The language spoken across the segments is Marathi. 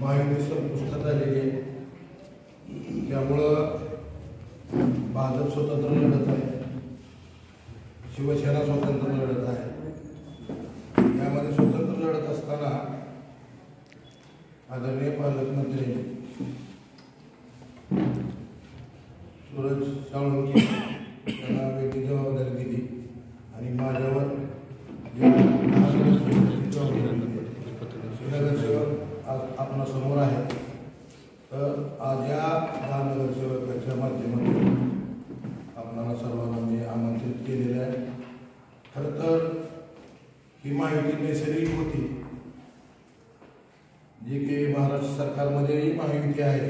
महायुती संपुष्टात आलेली आहे. त्यामुळं भाजप स्वतंत्र लढत आहे, शिवसेना स्वतंत्र लढत आहे. यामध्ये स्वतंत्र लढत असताना आदरणीय पालकमंत्री सूरज साळुंखे यांना वेगळी जबाबदारी दिली आणि माझ्यावर नगरसेवक आज आपणासमोर आहे. तर आज या 10 नगरसेवकाच्या माध्यमातून आपणाला सर्वांना मी आमंत्रित केलेलं आहे. खरं तर ही माहिती नैसर्गिक होती, जी की महाराष्ट्र सरकारमध्येही महायुती आहे,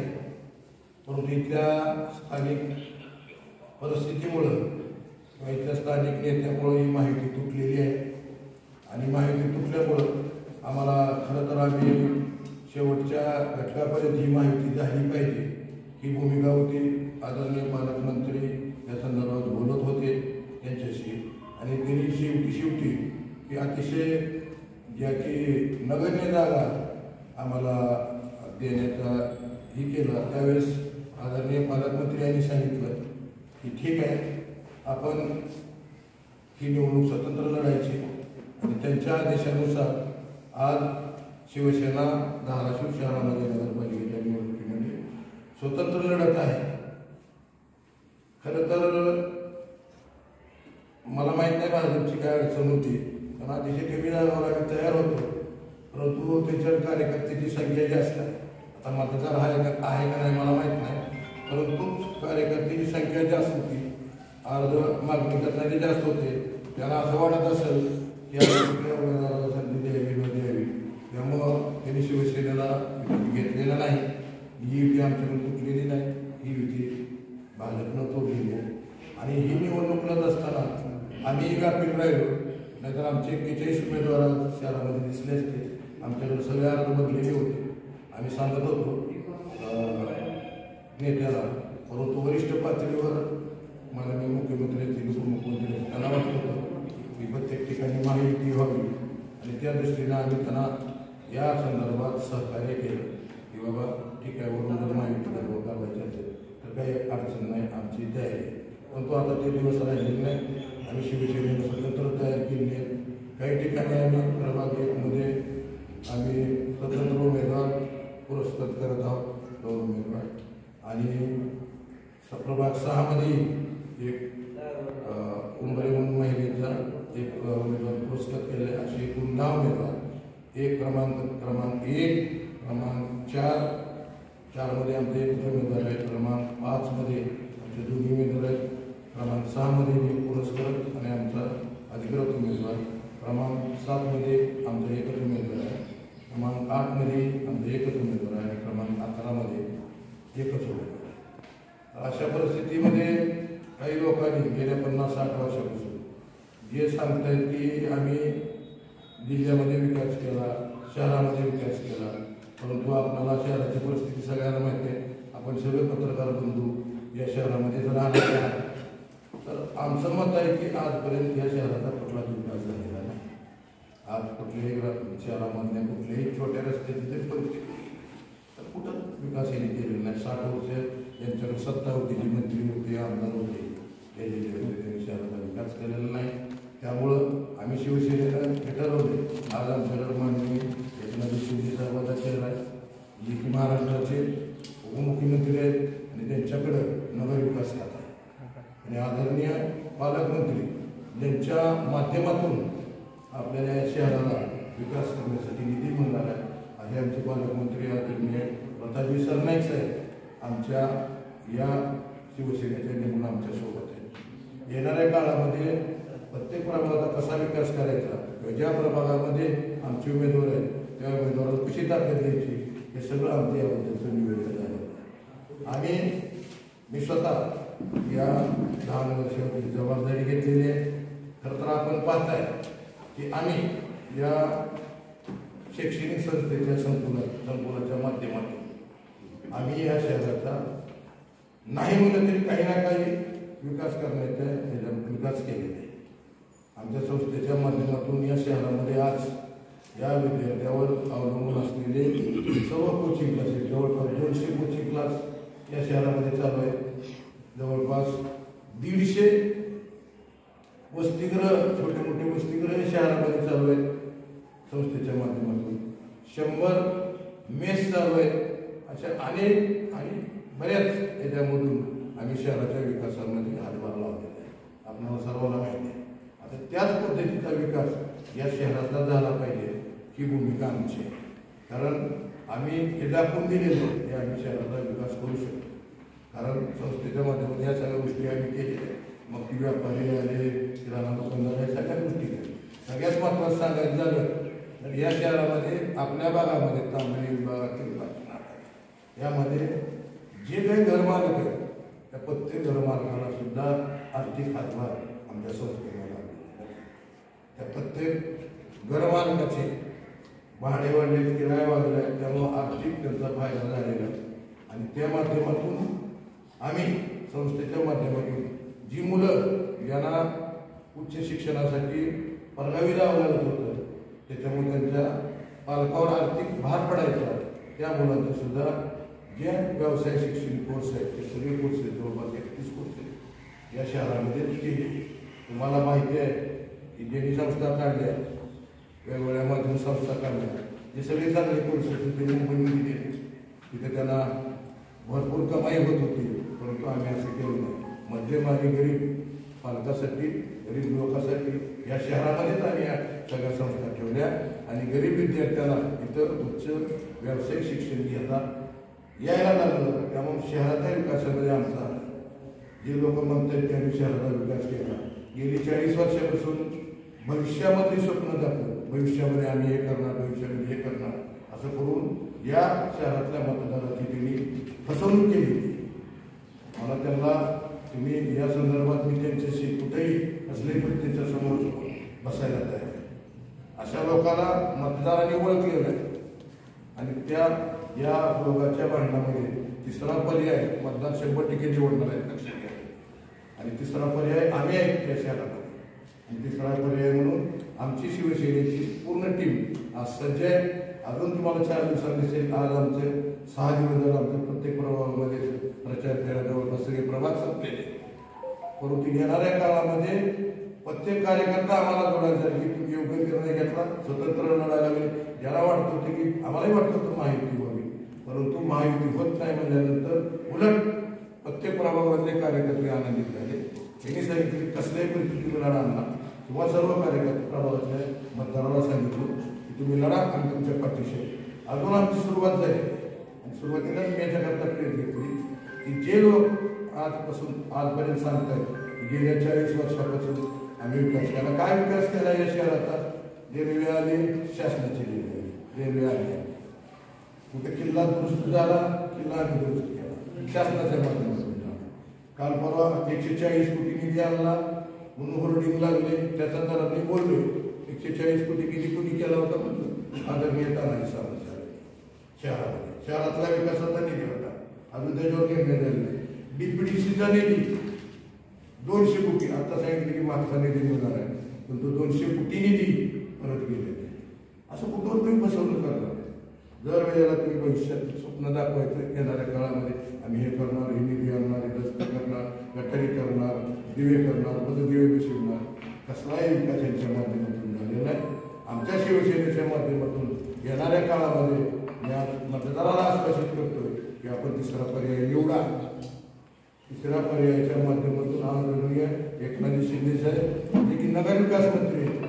परंतु इथल्या स्थानिक परिस्थितीमुळं किंवा इथल्या स्थानिक नेत्यामुळं ही माहिती तुटलेली आहे. आणि माहिती तुटल्यामुळं आम्हाला खरं तर आम्ही शेवटच्या घटकापर्यंत ही माहिती झाली पाहिजे ही भूमिका होती. आदरणीय पालकमंत्री या संदर्भात बोलत होते त्यांच्याशी आणि त्यांनी शेवटी की अतिशय ज्या की नगण्य जागा आम्हाला देण्याचा ही केलं. त्यावेळेस आदरणीय पालकमंत्री यांनी सांगितलं की ठीक आहे, आपण ही निवडणूक स्वतंत्र लढायची आणि त्यांच्या आदेशानुसार आज शिवसेना धाराशिव शहरामध्ये नगरपालिकेच्या निवडणुकीमध्ये स्वतंत्र लढत आहे. खरं तर मला माहीत नाही भाजपची काय अडचण होती, कारण अतिशय कमी जागावर आम्ही तयार होतो, परंतु त्याच्यावर कार्यकर्त्याची संख्या जास्त आहे. आता मतदार आहे का नाही मला माहीत नाही, परंतु कार्यकर्त्याची संख्या जास्त होती, अर्ज मागणी करणारे जास्त होते. त्यांना असं वाटत असेल की उमेदवाराला संधी द्यावी न द्यावी, त्यामुळं त्यांनी शिवसेनेला घेतलेलं नाही. ही युती आमच्याकडून तुटलेली नाही, ही युती भाजपनं तोडलेली आहे. आणि ही निवडणूक लढत असताना आम्ही गाफील राहिलो, नाहीतर आमचे 41 उमेदवार शहरामध्ये दिसले असते. आमच्याकडे सगळे अर्ज भरलेले होते. आम्ही सांगत होतो नेत्याला, परंतु वरिष्ठ पातळीवर माननीय मुख्यमंत्री उपमुख्यमंत्री त्यांना वाटत होतं की प्रत्येक ठिकाणी माहिती व्हावी आणि त्या दृष्टीनं आम्ही त्यांना या संदर्भात सहकार्य केलं की बाबा ठीक आहे, वरून जर माहिती करायची असेल तर काही अडचण नाही, आमची तयारी आहे. परंतु आता ते दिवस राहिलेले नाही. आम्ही शिवसेनेनं स्वतंत्र तयार केली आहे. काही ठिकाणी आम्ही प्रभाग 1मध्ये आम्ही स्वतंत्र उमेदवार पुरस्कृत करत आहोत, 2 उमेदवार, आणि प्रभाग 6मध्ये एक उंबरे म्हणून महिलेचा एक उमेदवार पुरस्कृत केले. असे एकूण 10 उमेदवार, क्रमांक 1, क्रमांक 4मध्ये आमचे एक उमेदवार आहेत, क्रमांक 5मध्ये आमचे 2 उमेदवार आहेत, क्रमांक 6मध्ये एक पुरस्कृत आणि आमचा अधिकृत उमेदवार, क्रमांक 7मध्ये आमचा एकच उमेदवार आहे, क्रमांक 8मध्ये आमचा एकच उमेदवार आहे आणि क्रमांक 11मध्ये एकच उमेदवार आहे. अशा परिस्थितीमध्ये काही लोकांनी गेल्या 50-60 वर्षापासून जे सांगतायत की आम्ही जिल्ह्यामध्ये विकास केला, शहरामध्ये विकास केला, परंतु आपल्याला शहराची परिस्थिती सगळ्यांना माहिती आहे. आपण सगळे पत्रकार बंधू या शहरामध्ये जर राहणार आहे तर आमचं मत आहे की आजपर्यंत या शहराचा कुठलाच विकास झालेला नाही. आज कुठल्याही शहरामधल्या कुठल्याही छोट्या रस्त्याची जरी परिस्थिती तर कुठं विकास यांनी केलेला नाही. 60 वर्ष यांच्याकडे सत्ता होती, जी मंत्री होते, आमदार होते, या जिल्ह्यामध्ये त्यांनी शहराचा विकास केलेला नाही. त्यामुळं आम्ही शिवसेनेला हे ठरवले. आज आमच्याकडे माननीय एकनाथ शिंदे साहेबांचा चेहरा आहे, जे की महाराष्ट्राचे उपमुख्यमंत्री आहेत आणि त्यांच्याकडं नगरविकास खातं आहे आणि आदरणीय पालकमंत्री ज्यांच्या माध्यमातून आपल्याला या शहराला विकास करण्यासाठी निधी मिळणार आहे. असे आमचे पालकमंत्री आदरणीय प्रतापजी सरनाईक साहेब आमच्या या शिवसेनेच्या निवडून आमच्यासोबत आहे. येणाऱ्या काळामध्ये प्रत्येक प्रभागाचा कसा विकास करायचा किंवा ज्या प्रभागामध्ये आमचे उमेदवार आहेत त्या उमेदवाराला कशी ताकद द्यायची हे सगळं आमच्या याबद्दलचं निवेदन झालं. आणि मी स्वतः या 10 नगरसेवकाची जबाबदारी घेतलेली आहे. खरं तर आपण पाहताय की आम्ही या शैक्षणिक संस्थेच्या संकुलाच्या माध्यमातून आम्ही या शहराचा नाही म्हणलं तरी काही ना काही विकास करण्याचा विकास केलेला आहे. आमच्या संस्थेच्या माध्यमातून या शहरामध्ये आज या विद्यार्थ्यावर अवलंबून असलेले सर्व कोचिंग क्लासेस, जवळपास 200 कोचिंग क्लास या शहरामध्ये चालू आहेत. जवळपास 150 वसतिगृह, छोटे मोठे वसतिगृह या शहरामध्ये चालू आहेत संस्थेच्या माध्यमातून. 100 मेस चालू आहेत. अशा अनेक आणि बऱ्याच याच्यामधून आम्ही शहराच्या विकासामध्ये हातभार लावलेला आहे. आपल्याला सर्वांना माहिती आहे. आता त्याच पद्धतीचा विकास या शहराचा झाला पाहिजे ही भूमिका आमची आहे. कारण आम्ही हे दाखवून दिलेलं आहे आम्ही शहराचा विकास करू शकतो. कारण संस्थेच्या माध्यमातून या सगळ्या गोष्टी आम्ही केलेल्या. मग ती व्यापारी आले, किराणा दुकानदार, या सगळ्या गोष्टी केल्या. सगळ्यात महत्त्वाचं सांगायचं झालं तर या शहरामध्ये आपल्या भागामध्ये तांबरी विभागातील यामध्ये जे काही घरमालक आहेत त्या प्रत्येक घरमालकाला सुद्धा आर्थिक हातभार आमच्या संस्थेला लागले. त्या प्रत्येक घरमालकाचे भाडे वाढले, किराया वाढले, त्यामुळं आर्थिक त्यांचा फायदा झालेला. आणि त्या माध्यमातून आम्ही संस्थेच्या माध्यमातून जी मुलं यांना उच्च शिक्षणासाठी परगावी जावं लागत होतं, त्याच्यामुळे त्यांच्या पालकावर आर्थिक भार पडायचा, त्या मुलांचं सुद्धा जे व्यवसाय शिक्षण कोर्स आहेत ते सगळे कोर्स आहेत, जवळपास 31 कोर्स आहेत या शहरामध्ये केले. तुम्हाला माहिती आहे की ज्यांनी संस्था काढल्या, वेगवेगळ्या माध्यम संस्था काढल्या, जे सगळे चांगले कोर्स होते ते मुंबईमध्ये गेले. तिथे त्यांना भरपूर कमाई होत होती. परंतु आम्ही असं केलं नाही. मध्यम आणि गरीब पालकासाठी, गरीब लोकांसाठी या शहरामध्येच आम्ही या सगळ्या संस्था ठेवल्या. आणि गरीब विद्यार्थ्यांना इतर उच्च व्यावसायिक शिक्षण घेता यायला लागलं. त्यामुळे शहराच्या विकासामध्ये आमचा जे लोक म्हणतात की आम्ही शहराचा विकास केला, गेली 40 वर्षापासून भविष्यामधली स्वप्न दाखवलं. भविष्यामध्ये आम्ही हे करणार, भविष्यामध्ये हे करणार, असं करून या शहरातल्या मतदाराची त्यांनी फसवणूक केली. मला त्यांना तुम्ही या संदर्भात मी त्यांच्याशी कुठेही असले पण त्यांच्यासमोर बसायला तयार आहे. अशा लोकांना मतदारांनी ओळखलेलं आहे. आणि त्या या दोघांच्या भांडणामध्ये तिसरा पर्याय मतदार 100% निवडणार आहेत, लक्षात घ्या. आणि तिसरा पर्याय आम्ही आहेत या शहरामध्ये. आणि तिसरा पर्याय म्हणून आमची शिवसेनेची पूर्ण टीम आज सज्ज आहे. अजून तुम्हाला 4 दिवसांनी दिसेल. आज आमचे 6 दिवस झाले आमच्या प्रत्येक प्रभागामध्ये प्रचार केला, जवळपास सगळे प्रभाग संपलेले. परंतु येणाऱ्या काळामध्ये प्रत्येक कार्यकर्ता आम्हाला जोडायचा की तुम्ही योग्य निर्णय घेतला, स्वतंत्र लढायला लागले. ज्याला वाटत होतं की आम्हालाही वाटत होतं महायुती व्हावी, परंतु महायुती होत नाही म्हणल्यानंतर उलट प्रत्येक प्रभागामधले कार्यकर्ते आनंदित झाले. त्यांनी सांगितले की कसल्याही परिस्थितीत लढा आणला किंवा सर्व कार्यकर्ते प्रभागाच्या मतदाराला सांगितलं की तुम्ही लढा आणि तुमच्या पाठीशी. अजून आमची सुरुवात झाली. आणि सुरुवातीलाच मी याच्याकरता प्रेर घेतली की जे लोक आजपासून आजपर्यंत सांगतात की गेल्या 40 वर्षापासून आम्ही विकास केला. काय विकास केला या शहराचा? रेल्वे आली, शासनाची रेल्वे आली. कुठे किल्ला दुरुस्त झाला, किल्ला आम्ही दुरुस्त केला शासनाच्या माध्यमातून. काल परवा 140 कोटी निधी आणला म्हणून होर्डिंग लागले. त्याचा जरा मी बोललो 140 कोटी निधी कोणी केला होता म्हणून आदरणीय तानाजी सावंत शहरामध्ये. शहरातला विकासाचा निधी होता, अजून त्याच्यावर निर्णय झाले. DPDCचा निधी 200 कोटी, आता सांगितलं की मागचा निधी मिळणार आहे, पण तो 200 कोटी निधी परत गेले. असं कुठवर तुम्ही फसवणूक करणार? जर वेळेला तुम्ही भविष्यात स्वप्न दाखवायचं येणाऱ्या काळामध्ये आम्ही हे करणार, हे निधी आणणार, हे रस्ते करणार, गटारी करणार, दिवे करणार, पददिवे बसवणार, कसलाही विकास यांच्या माध्यमातून झालेला आहे. आमच्या शिवसेनेच्या माध्यमातून येणाऱ्या काळामध्ये या मतदाराला आश्वासित करतो की आपण तिसरा पर्याय निवडा. तिसऱ्या पर्यायाच्या माध्यमातून आदरणीय एकनाथ शिंदे साहेब जे की नगरविकास मंत्री आहेत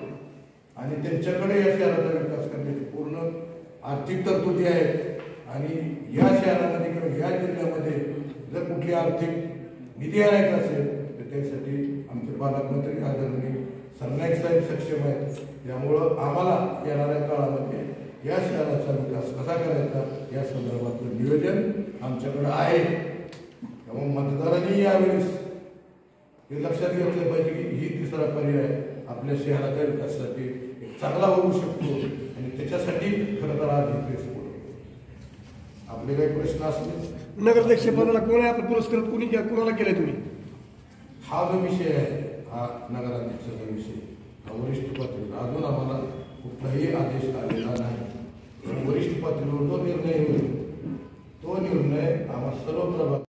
आणि त्यांच्याकडे या शहराचा विकास करण्याची पूर्ण आर्थिक तरतुदी आहेत. आणि या शहरामध्ये किंवा या जिल्ह्यामध्ये जर कुठली आर्थिक निधी आणायचा असेल तर त्यासाठी आमचे पालकमंत्री आदरणीय सरनाईक साहेब सक्षम आहेत. त्यामुळं आम्हाला येणाऱ्या काळामध्ये या शहराचा विकास कसा करायचा या संदर्भातलं नियोजन आमच्याकडे आहे. त्यामुळे मतदारांनी यावेळेस हे लक्षात घेतलं पाहिजे की ही तिसरा पर्याय आपल्या शहराच्या विकासासाठी एक चांगला होऊ शकतो. आणि त्याच्यासाठी खरं तर आज प्रेस बोलवतो. आपले काही प्रश्न असले नगराध्यक्ष पदाला कोण आहे आपला पुरस्कार कोणाला केलाय तुम्ही? हा जो विषय आहे, हा नगराध्यक्षाचा विषय, हा वरिष्ठ पातळीवर अजून आम्हाला कुठलाही आदेश आलेला नाही. वरिष्ठ पातळीवर जो निर्णय होईल तो निर्णय आम्हा सर्व प्रभाग